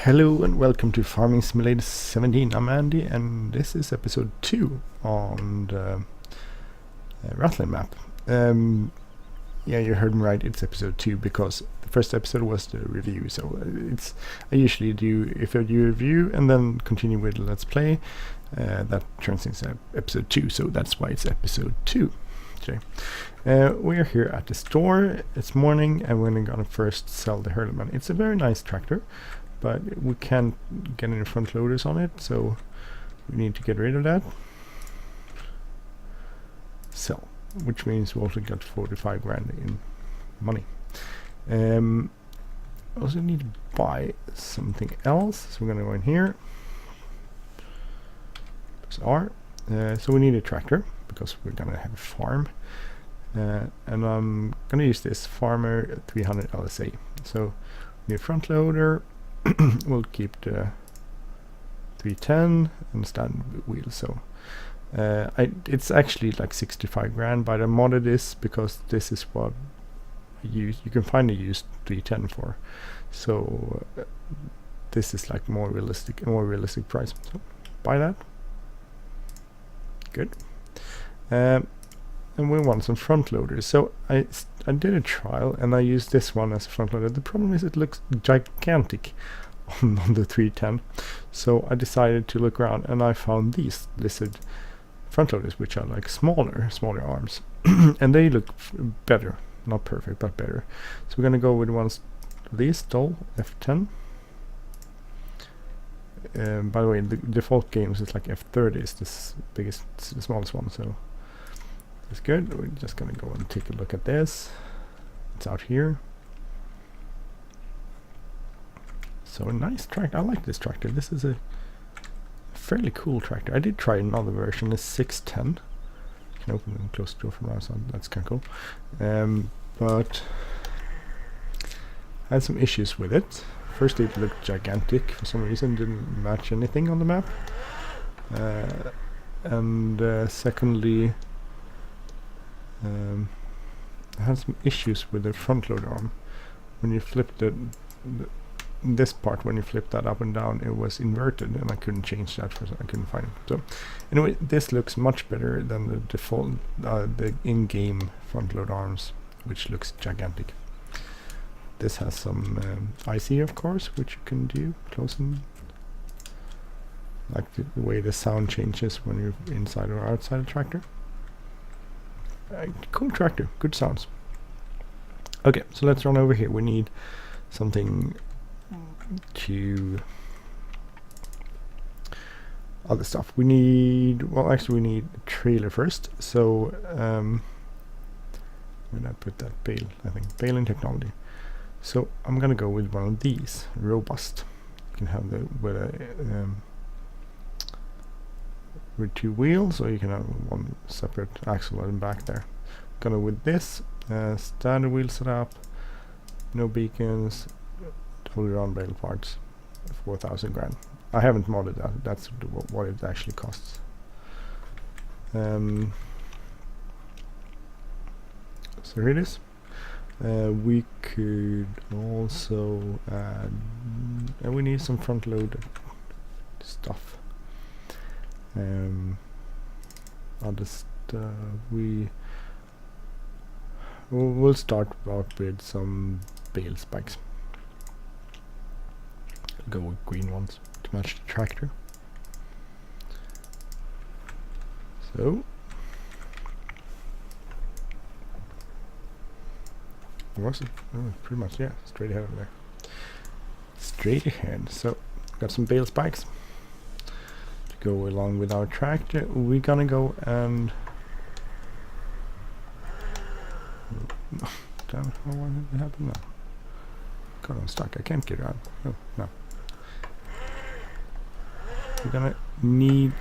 Hello and welcome to Farming Simulator 17. I'm Andy and this is episode 2 on the Rathlin map. Yeah, you heard me right, it's episode 2 because the first episode was the review. So I usually do, if I do a review and then continue with Let's Play, that turns into episode 2, so that's why it's episode 2 today. We're here at the store, it's morning, and we're gonna first sell the Hurleyman. It's a very nice tractor, but we can't get any front loaders on it, so we need to get rid of that. Sell, which means we also got 45 grand in money. Also need to buy something else, so we're gonna go in here. Press R. So we need a tractor because we're gonna have a farm, and I'm gonna use this Farmer 300 LSA. So we need a front loader. We'll keep the 310 and stand wheel. So it's actually like 65 grand, but I modded this because this is what you can find a used 310 for. So this is like more realistic price. So buy that. Good. And we want some front loaders. So I did a trial and I used this one as a front loader. The problem is it looks gigantic on the 310. So I decided to look around and I found these listed front loaders, which are like smaller arms. And they look better. Not perfect, but better. So we're gonna go with ones these Dole F10. By the way, the default games is like F30 is the smallest one, so that's good. We're just gonna go and take a look at this. It's out here. So a nice tractor. I like this tractor. This is a fairly cool tractor. I did try another version, the 610. You can open and close the door from outside. That's kind of cool. But I had some issues with it. First, it looked gigantic for some reason, didn't match anything on the map. Secondly, I had some issues with the front loader arm. When you flipped this part, when you flip that up and down, it was inverted, and I couldn't change that. I couldn't find it. So, anyway, this looks much better than the default, the in-game front load arms, which looks gigantic. This has some IC, of course, which you can do closing, like the way the sound changes when you're inside or outside a tractor. Cool tractor, good sounds. Okay, so let's run over here. We need something to other stuff. We need, well, actually we need a trailer first. So when I put that Bale, I think Bale in technology. So I'm gonna go with one of these, robust. You can have the with two wheels, or you can have one separate axle and back there. Gonna with this standard wheel setup, no beacons, totally round Bale parts, 4,000 grand. I haven't modded that. That's what it actually costs. So here it is. We could also add, and we need some front loaded stuff. Other stuff, we'll start out with some Bale spikes. I'll go with green ones to match the tractor. So was it? Oh, pretty much, yeah, straight ahead over there. Straight ahead. So got some Bale spikes to go along with our tractor. We're gonna go and damn it, what did it happen now? God, I'm stuck. I can't get around. Oh no. We're gonna need,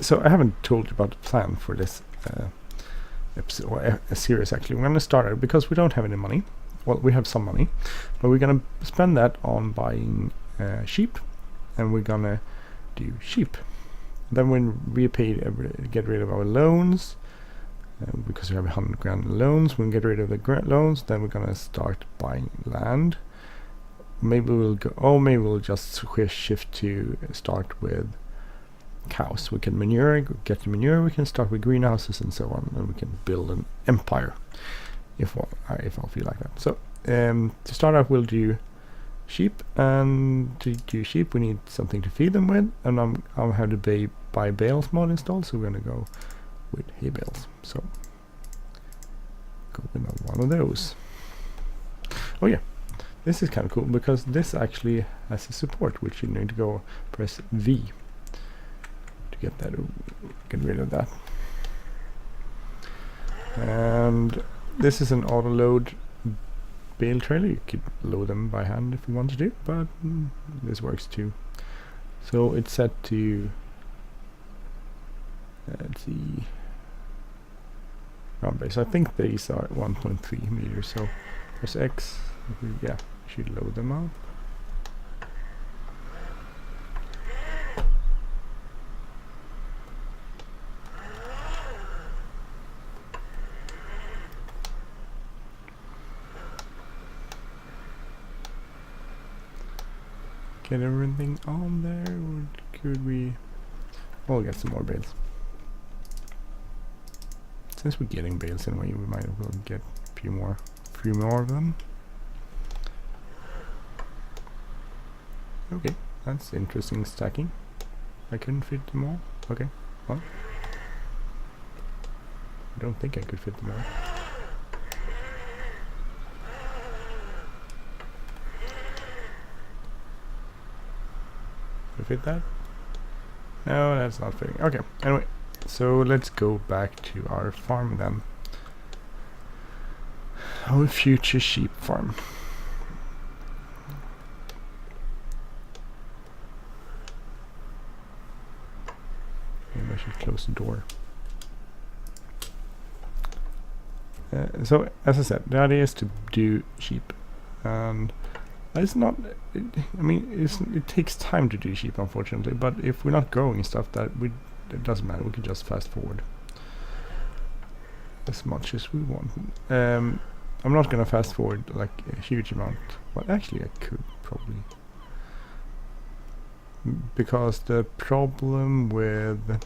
so I haven't told you about the plan for this episode, or a series actually. We're going to start it because we don't have any money. Well, we have some money, but we're going to spend that on buying sheep, and we're going to do sheep. Then when we get rid of our loans, because we have 100 grand loans, we can get rid of the loans. Then we're going to start buying land. Maybe we'll go. Oh, maybe we'll just shift to start with cows. We can get the manure. We can start with greenhouses and so on, and we can build an empire if I feel like that. So to start off, we'll do sheep, and to do sheep we need something to feed them with, and I'll have to buy bales mod installed, so we're gonna go with hay bales. So go with one of those. Oh yeah, this is kind of cool because this actually has a support, which you need to go press V to get rid of that. And this is an auto load bale trailer. You could load them by hand if you wanted to, but this works too. So it's set to let's see, ground base. I think these are 1.3 meters. So press X. Yeah, should load them up. Get everything on there, or could we? We'll get some more bales. Since we're getting bales anyway, we might as well get a few more of them. Okay, that's interesting stacking. I couldn't fit them all. Okay, well, I don't think I could fit them all. Fit that? No, that's not fitting. Okay, anyway, so let's go back to our farm then. Our future sheep farm. Maybe I should close the door. So, as I said, the idea is to do sheep, and it's not. I mean, it takes time to do sheep, unfortunately. But if we're not growing stuff, it doesn't matter. We can just fast forward as much as we want. I'm not gonna fast forward like a huge amount. Well, actually, I could probably, because the problem with the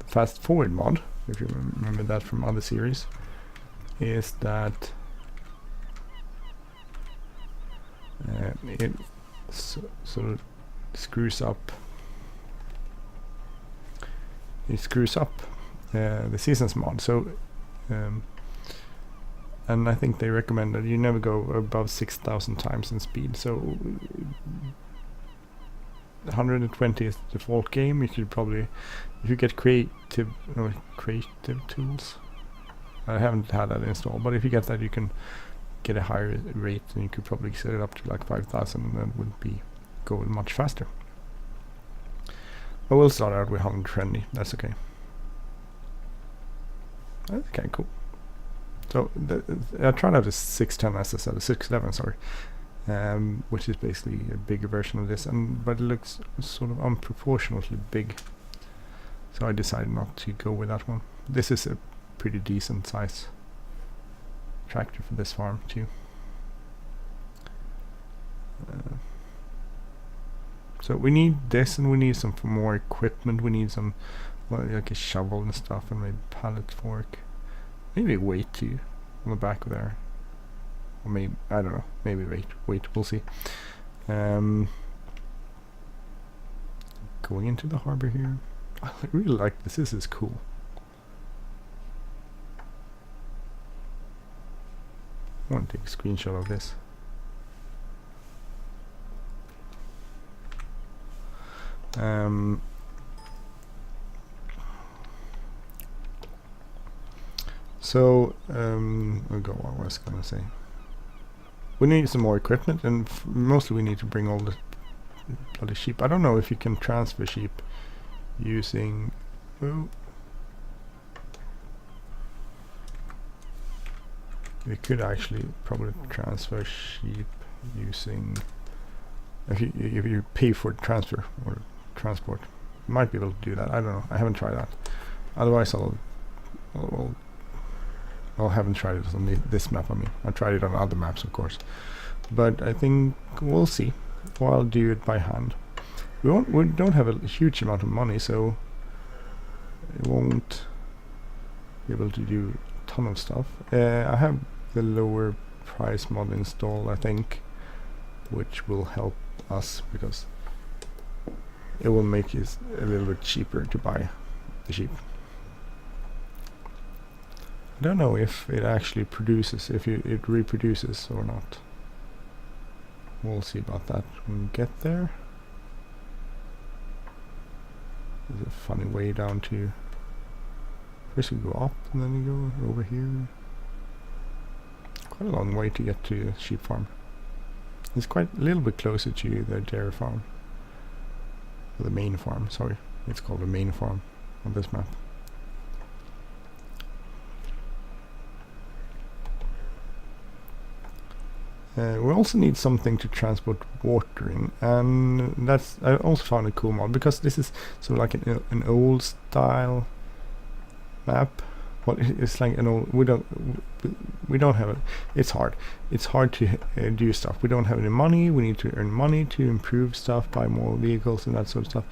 fast forward mod, if you remember that from other series, is that it sort of screws up. It screws up the seasons mod. So, and I think they recommend that you never go above 6,000 times in speed. So, 120 is the default game. You should probably, if you get creative tools. I haven't had that installed, but if you get that, you can get a higher rate, and you could probably set it up to like 5,000, and that would be going much faster. But we'll start out with 120. That's okay. That's kind of cool. So I tried out the 610 as I said, the 611, sorry, which is basically a bigger version of this, but it looks sort of unproportionately big. So I decided not to go with that one. This is a pretty decent size tractor for this farm too. So we need this, and we need some more equipment. We need some, well, like a shovel and stuff, and maybe pallet fork, maybe weight too on the back of there, or maybe, I don't know, maybe weight, we'll see. Going into the harbor here. I really like this. This is cool. I want to take a screenshot of this. I'll go what I was going to say. We need some more equipment, and mostly we need to bring all the bloody sheep. I don't know if you can transfer sheep using... Oh. We could actually probably transfer sheep using... If you pay for transfer or transport, you might be able to do that. I don't know. I haven't tried that. Otherwise, I haven't tried it on this map. I mean, I tried it on other maps, of course, but I think we'll see. Or I'll do it by hand. We don't have a huge amount of money, so it won't be able to do a ton of stuff. I have the lower price mod installed, I think, which will help us because it will make it a little bit cheaper to buy the sheep. I don't know if it actually produces, if it reproduces or not. We'll see about that when we get there. There's a funny way down to... First we go up and then we go over here. Quite a long way to get to the sheep farm. It's quite a little bit closer to the dairy farm. Or the main farm, sorry. It's called the main farm on this map. We also need something to transport watering, and that's, I also found a cool mod because this is sort of like an old style map. Well, it's like an old, we don't have it. It's hard to do stuff. We don't have any money. We need to earn money to improve stuff, buy more vehicles and that sort of stuff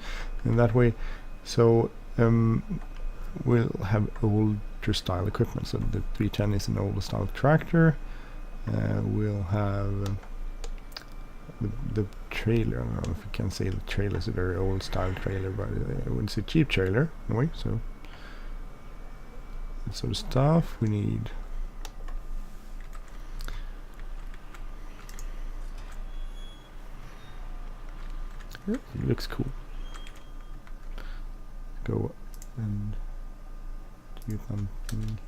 in that way. So we'll have older style equipment. So the 310 is an older style tractor. We'll have the trailer. I don't know if you can say the trailer is a very old style trailer, but I wouldn't say cheap trailer anyway. So that sort of stuff we need. It looks cool. Go and do something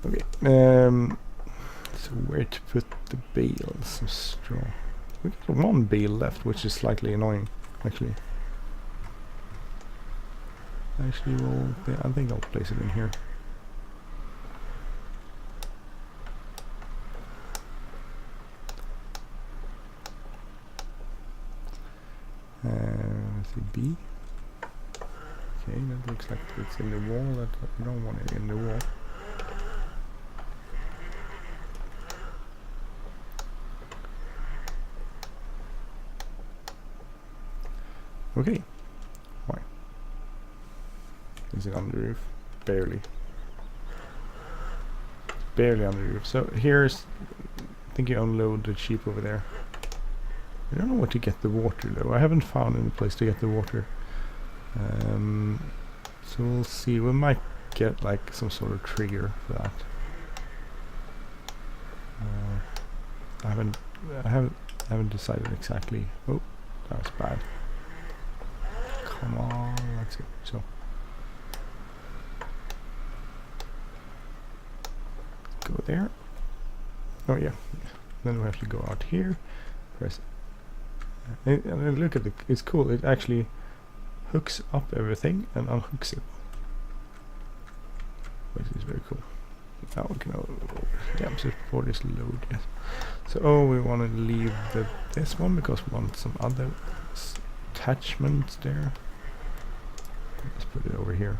here. Okay. So where to put the bales of straw? We got one bale left, which is slightly annoying, actually. Actually, I think I'll place it in here. Let's see, B. Okay, that looks like it's in the wall. That I don't want it in the wall. Okay. Why? Is it on the roof? Barely. Barely on the roof. So here's, I think you unload the sheep over there. I don't know where to get the water though. I haven't found any place to get the water. So we'll see. We might get like some sort of trigger for that. I haven't decided exactly. Oh, that was bad. Come on, that's it. So go there. Oh yeah. Then we have to go out here. Press. And look at it's cool. It actually hooks up everything and unhooks it, which is very cool. Now we can yeah, so for this load, yes. So we want to leave this one because we want some other attachments there. Let's put it over here.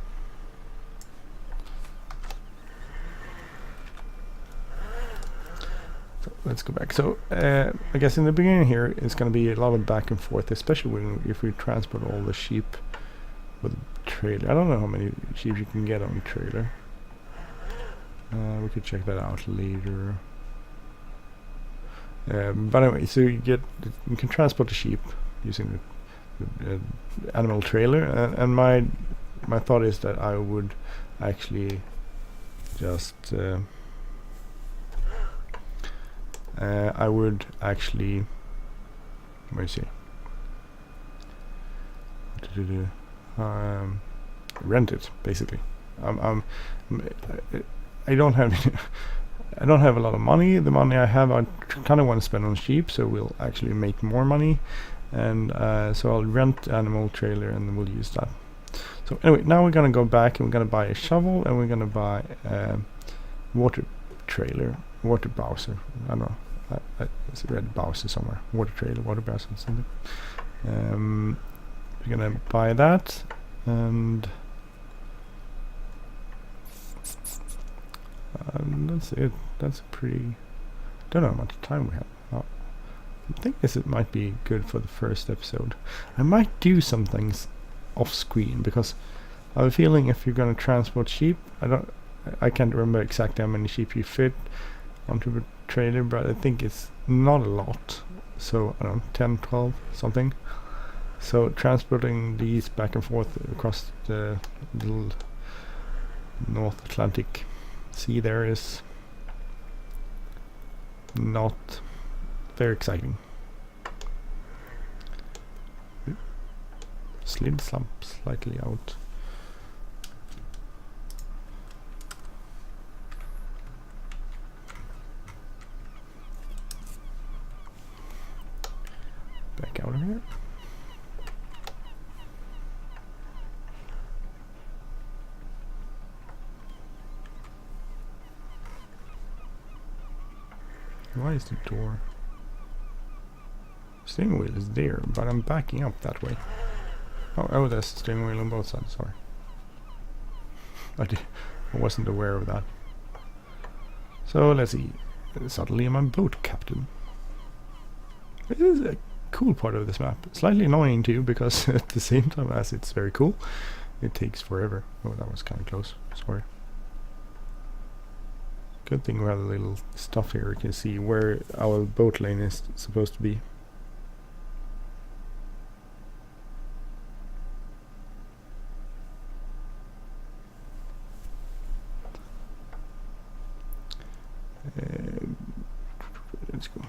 So let's go back. So I guess in the beginning here it's going to be a lot of back and forth, especially if we transport all the sheep with a trailer. I don't know how many sheep you can get on a trailer. We could check that out later. But anyway, so you can transport the sheep using the animal trailer, and my thought is that I would actually just let me see, rent it basically. I don't have I don't have a lot of money. The money I have, I kind of want to spend on sheep, so we'll actually make more money. And so I'll rent animal trailer and we'll use that. So anyway, now we're gonna go back and we're gonna buy a shovel and we're gonna buy a water trailer, water bowser. I don't know. It's a red bowser somewhere. Water trailer, water bowser, something. We're gonna buy that, and that's it. That's pretty. Don't know how much time we have. I think it might be good for the first episode. I might do some things off screen because I have a feeling if you're gonna transport sheep, I can't remember exactly how many sheep you fit onto the trailer, but I think it's not a lot. So I don't know, 10, 12, something. So transporting these back and forth across the little North Atlantic Sea there is not very exciting. Slid slump slightly out. Back out of here. Why is the door? Steering wheel is there, but I'm backing up that way. Oh, there's a steering wheel on both sides, sorry. I wasn't aware of that. So let's see. Suddenly I'm a boat captain. This is a cool part of this map. Slightly annoying too, because at the same time as it's very cool, it takes forever. Oh, that was kind of close. Sorry. Good thing we have a little stuff here. You can see where our boat lane is supposed to be. Let's go.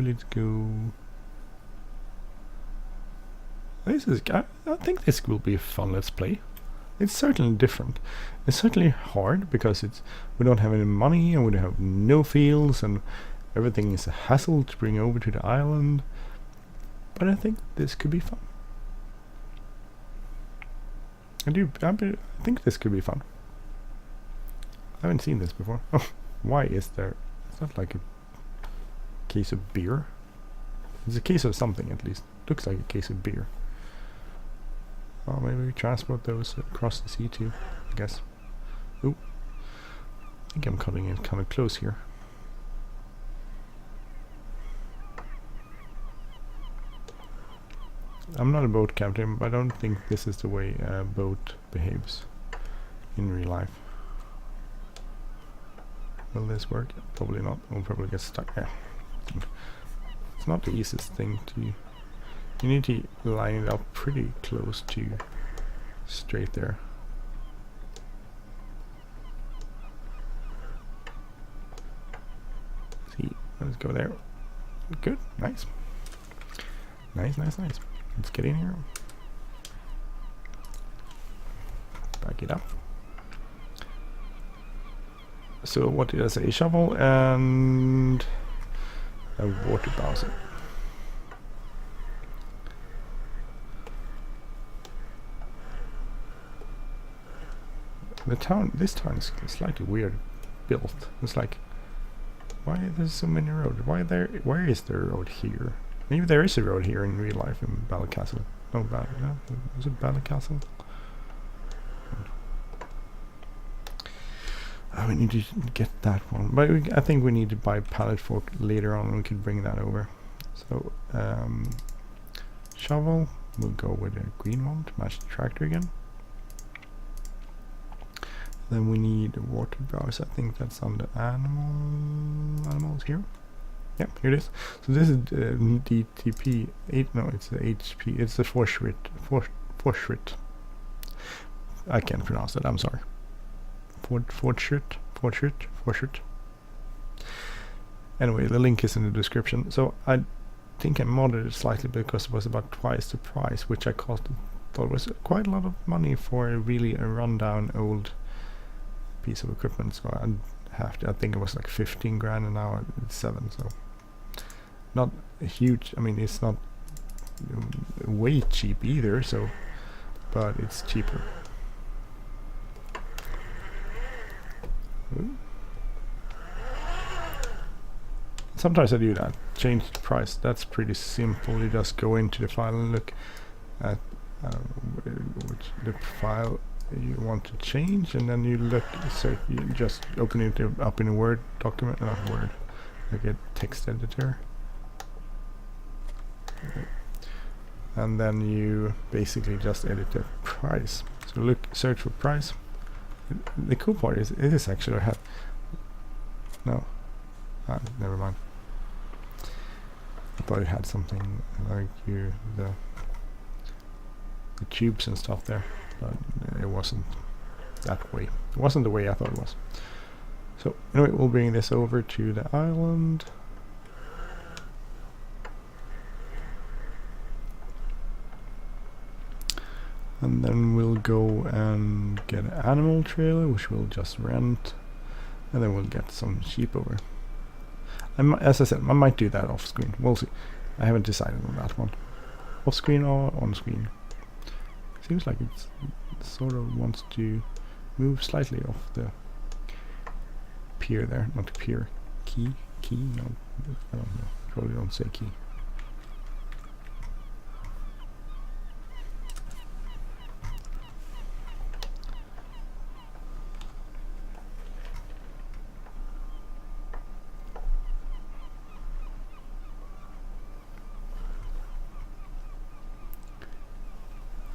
Let's go. This is, I think this will be a fun let's play. It's certainly different. It's certainly hard because we don't have any money and we don't have no fields and everything is a hassle to bring over to the island. But I think this could be fun. I think this could be fun. I haven't seen this before. Oh, why is there? It's not like a case of beer. It's a case of something at least. Looks like a case of beer. Oh, maybe we transport those across the sea too, I guess. Ooh. I think I'm cutting it kind of close here. I'm not a boat captain, but I don't think this is the way a boat behaves in real life. Will this work? Probably not. We'll probably get stuck. Yeah. It's not the easiest thing to... You need to line it up pretty close to straight there. See, let's go there. Good, nice. Nice. Let's get in here. Back it up. So what did I say? Shovel and a water bowser. This town is slightly weird built. It's like, why there's so many roads? Where is there a road here? Maybe there is a road here in real life in Bale. No, was it Bale? We need to get that one, but I think we need to buy pallet fork later on and we can bring that over. So shovel, we'll go with a green one to match the tractor again. Then we need a water browse. I think that's on the animals here. Yep, here it is. So this is DTP 8. No, it's the HP. It's the Fortschritt. I can't pronounce it. I'm sorry. Fortschritt. Anyway, the link is in the description. So I think I modded it slightly because it was about twice the price, which I thought was quite a lot of money for a rundown old piece of equipment. So I think it was like 15 grand and now it's 7. So not a huge. I mean, it's not way cheap either. So, but it's cheaper. Ooh. Sometimes I do that. Change the price. That's pretty simple. You just go into the file and look at which the file you want to change, and then you look, so you just open it up in a Word document, not Word, like a text editor, and then you basically just edit the price. So look, search for price. The cool part is it is actually have never mind. I thought it had something like the tubes and stuff there, but it wasn't that way. It wasn't the way I thought it was. So anyway, we'll bring this over to the island. And then we'll go and get an animal trailer, which we'll just rent, and then we'll get some sheep over. As I said, I might do that off screen. We'll see. I haven't decided on that one. Off screen or on screen. Seems like it sort of wants to move slightly off the pier there. Not pier. Key? No, I don't know. Probably don't say key.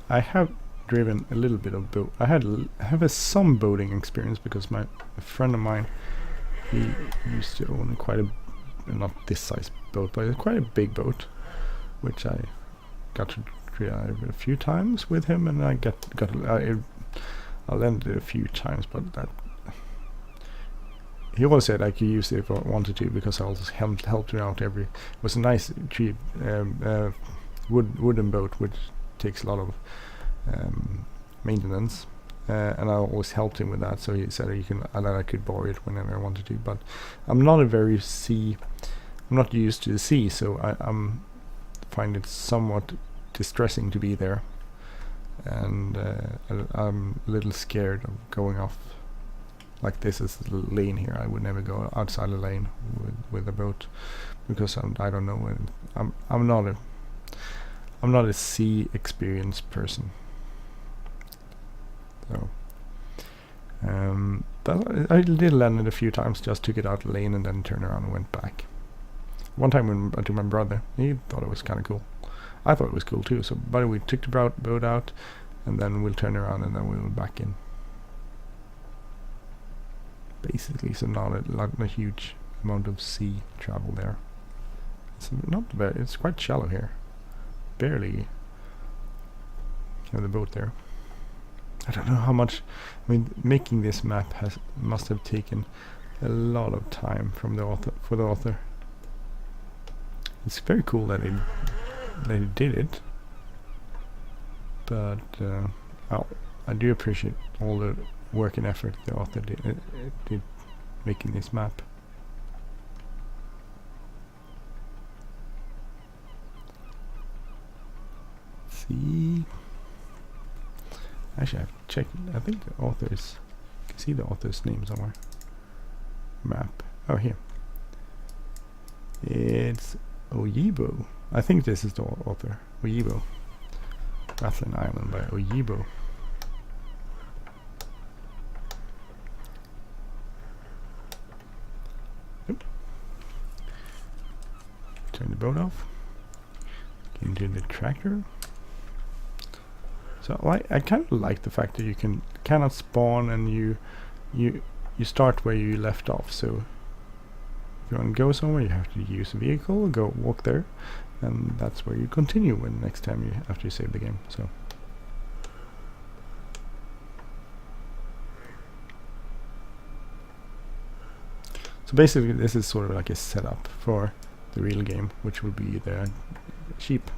I have driven a little bit of boat. I have some boating experience because a friend of mine, he used to own quite a, not this size boat, but quite a big boat, which I got to drive a few times with him, and I I landed it a few times, but that he always said I could use it if I wanted to, because I also helped him out it was a nice cheap wooden boat, which takes a lot of maintenance, and I always helped him with that, so he said that I could borrow it whenever I wanted to. But I'm not used to the sea, so I find it somewhat distressing to be there, and I'm a little scared of going off. Like this is the lane here. I would never go outside the lane with a boat, because I don't know. I'm not a sea experienced person. So, but I did land it a few times. Just took it out the lane and then turned around and went back. One time when I took my brother, he thought it was kind of cool. I thought it was cool too. So, but we took the boat out, and then we'll turn around and then we'll back in. Basically, so not a huge amount of sea travel there. It's not very. It's quite shallow here. Barely have the boat there. I don't know how much. I mean, making this map must have taken a lot of time from the author. It's very cool that he did it, but I do appreciate all the work and effort the author did making this map. See, actually I have to check. I think the author's, you can see the author's name somewhere. Map. Oh, here. It's Oyibo. I think this is the author. Oyibo. Rathlin Island by Oyibo. Yep. Turn the boat off. Get into the tractor. So I kind of like the fact that you cannot spawn, and you start where you left off. So if you want to go somewhere, you have to use a vehicle, walk there, and that's where you continue when next time after you save the game. So basically, this is sort of like a setup for the real game, which will be the sheep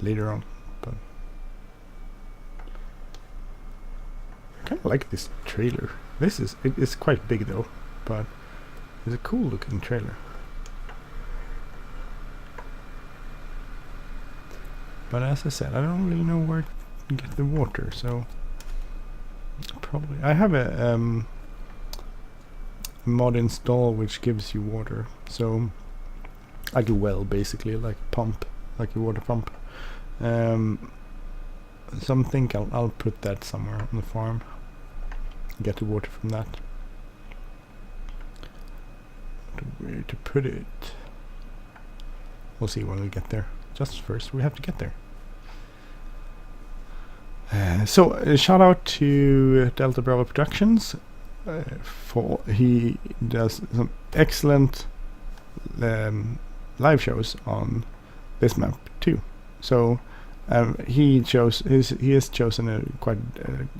later on. But I kind of like this trailer. It's quite big though, but it's a cool looking trailer. But as I said, I don't really know where to get the water, so probably I have a mod install which gives you water, so like a well, basically, like a pump, like a water pump. So I'm thinking I'll put that somewhere on the farm. Get the water from that. Where to put it? We'll see when we get there. Just first we have to get there. So shout out to DeltaBravo Productions. For he does some excellent live shows on this map too. So he has chosen a quite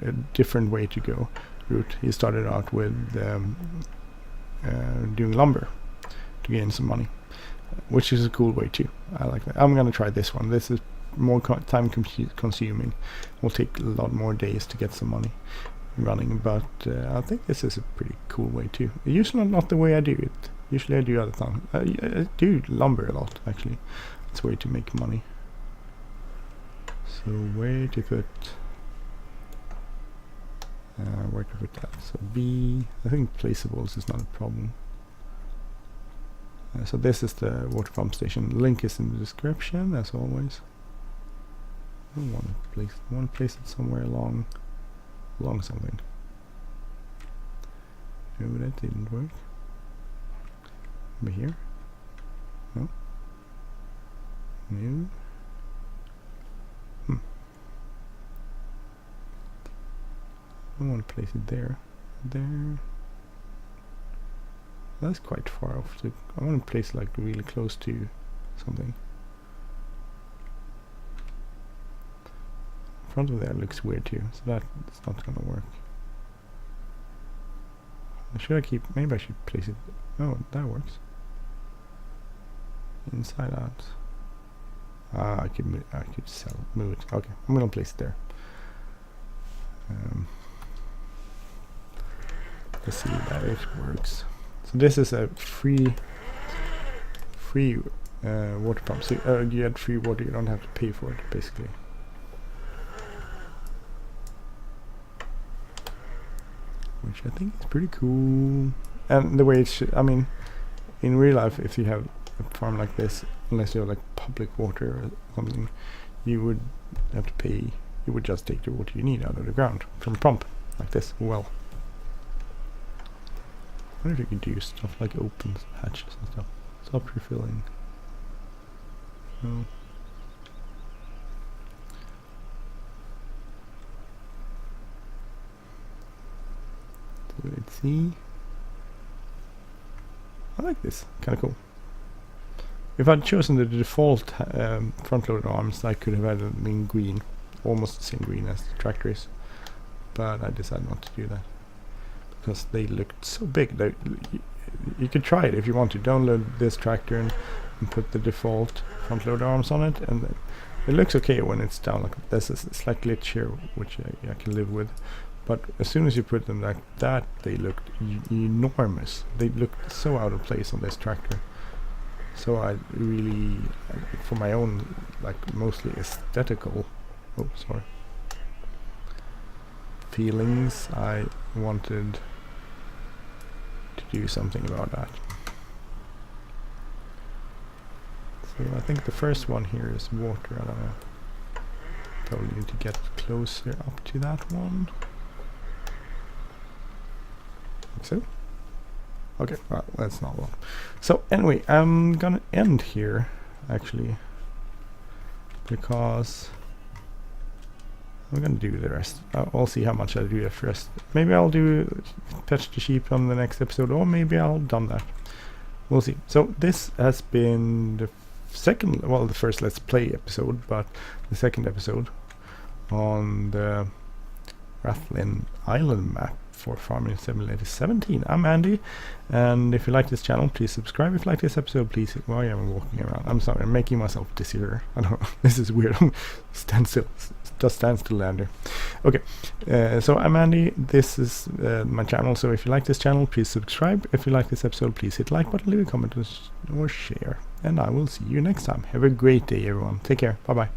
a different way to go route. He started out with doing lumber to gain some money, which is a cool way too. I like that. I'm gonna try this one. This is more time consuming. Will take a lot more days to get some money running, but I think this is a pretty cool way too. Usually not the way I do it. Usually I do other things. I do lumber a lot actually. It's a way to make money. So where to put that? So B, I think placeables is not a problem. So this is the water pump station. Link is in the description as always. I don't want to place it somewhere along something. No, that didn't work. Over here? No. No. I don't want to place it there. There. That's quite far off. So I want to place it like really close to something. Front of there looks weird too, so that's not gonna work. Should I keep? Maybe I should place it. Oh, that works. Inside out. I could move it. Okay, I'm gonna place it there. Let's see that it works. So this is a free water pump. So you get free water. You don't have to pay for it, basically. Which I think is pretty cool. And the way it should, I mean, in real life, if you have a farm like this, unless you have like public water or something, you would have to pay. You would just take the water you need out of the ground from a pump like this. Well, I wonder if you could do stuff like open hatches and stuff. Stop refilling. No. So let's see. I like this. Kind of cool. If I'd chosen the default front loader arms, I could have had it in green. Almost the same green as the tractor is. But I decided not to do that. Because they looked so big. You could try it if you want to. Download this tractor and put the default front loader arms on it. And it looks okay when it's down. Like this is a slight glitch here, which I can live with. But as soon as you put them like that, they looked enormous. They looked so out of place on this tractor. So I really, for my own, like mostly aesthetical, feelings, I wanted to do something about that. So I think the first one here is water. I don't know. Probably need to get closer up to that one. Like so. Okay, well, that's not one. So anyway, I'm gonna end here actually, because I'm gonna do the rest. I'll see how much I do the rest. Maybe I'll do fetch the sheep on the next episode, or maybe I'll done that. We'll see. So this has been the second, well, the first Let's Play episode, but the second episode on the Rathlin Island map for Farming Simulator 17. I'm Andy, and if you like this channel, please subscribe. If you like this episode, please. Why am I walking around? I'm sorry, I'm making myself dizzy here. I don't know. This is weird. Stand still. Just stand still, Andy. Okay, so I'm Andy. This is my channel. So if you like this channel, please subscribe. If you like this episode, please hit like button, leave a comment, or share. And I will see you next time. Have a great day, everyone. Take care. Bye bye.